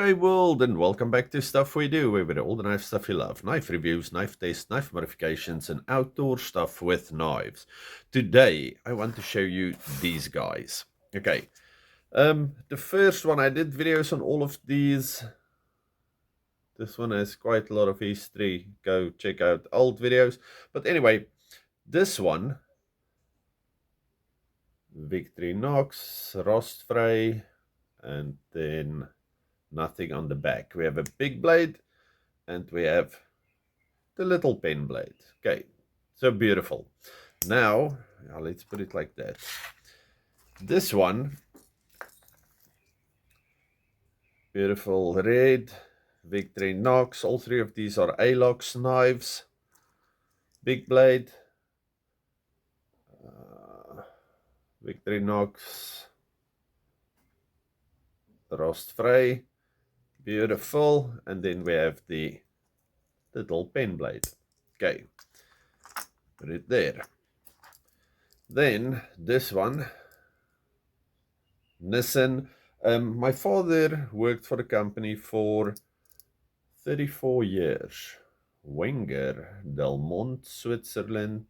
G'day world and welcome back to Stuff We Do, where we do all the knife stuff you love. Knife reviews, knife tests, knife modifications and outdoor stuff with knives. Today I want to show you these guys. Okay, the first one I did videos on all of these. This one has quite a lot of history. Go check out old videos. But anyway, this one, Victorinox, Rostfrei, and then nothing on the back. We have a big blade and we have the little pen blade. Okay, so beautiful. Now, let's put it like that. This one, beautiful red, Victorinox. All three of these are Alox knives. Big blade, Victorinox, Rostfrei. Beautiful. And then we have the little pen blade. Okay, put it there. Then this one, Nissin. My father worked for the company for 34 years. Wenger, Delmont, Switzerland,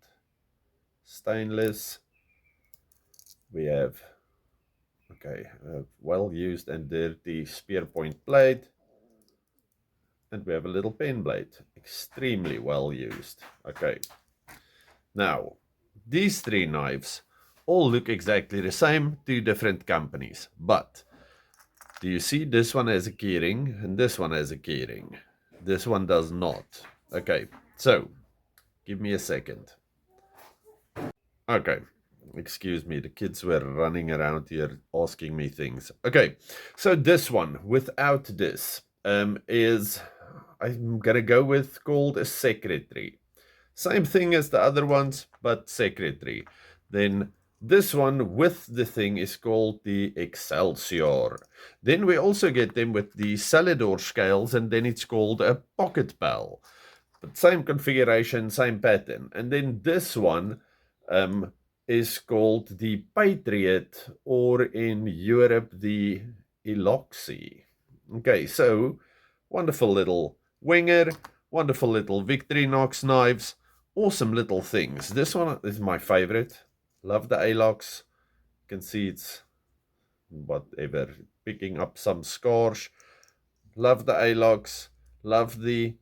stainless. We have, okay, well used and dirty spear point blade. And we have a little pen blade, extremely well used. Okay, now these three knives all look exactly the same, two different companies. But do you see this one has a keyring and this one has a keyring? This one does not. Okay, so give me a second. Okay, excuse me, the kids were running around here asking me things. Okay, so this one without this is, I'm gonna go with, called a secretary. Same thing as the other ones, but secretary. Then this one with the thing is called the Excelsior. Then we also get them with the Salador scales, and then it's called a Pocket Pal. But same configuration, same pattern. And then this one is called the Patriot, or in Europe, the Eloxy. Okay, so wonderful little Wenger, wonderful little Victorinox knives. Awesome little things. This one is my favorite. Love the Alox. You can see it's whatever, picking up some scars. Love the Alox. Love the,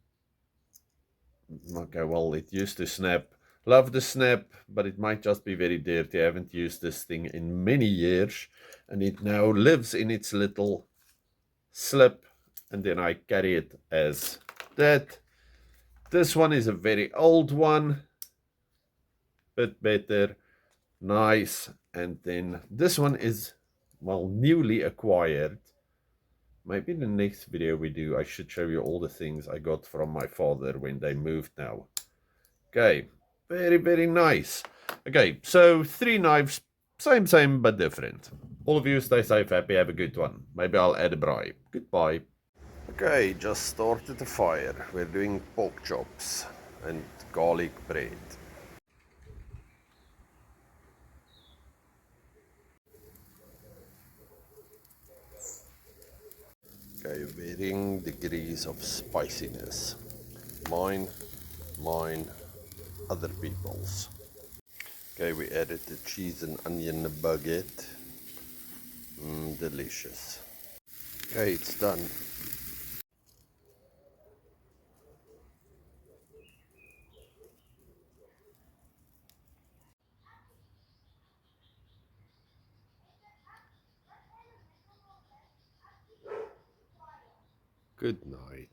okay, well, it used to snap. Love the snap, but it might just be very dirty. I haven't used this thing in many years, and it now lives in its little slip, and then I carry it as that. This one is a very old one, bit better, nice. And then this one is, well, newly acquired. Maybe in the next video we do, I should show you all the things I got from my father when they moved now. Okay, very, very nice. Okay, so three knives, same, but different. All of you stay safe, happy, have a good one. Maybe I'll add a braai. Goodbye. Okay, just started the fire. We're doing pork chops and garlic bread. Okay, varying degrees of spiciness. Mine, other people's. Okay, we added the cheese and onion baguette. Delicious. Okay, it's done. Good night.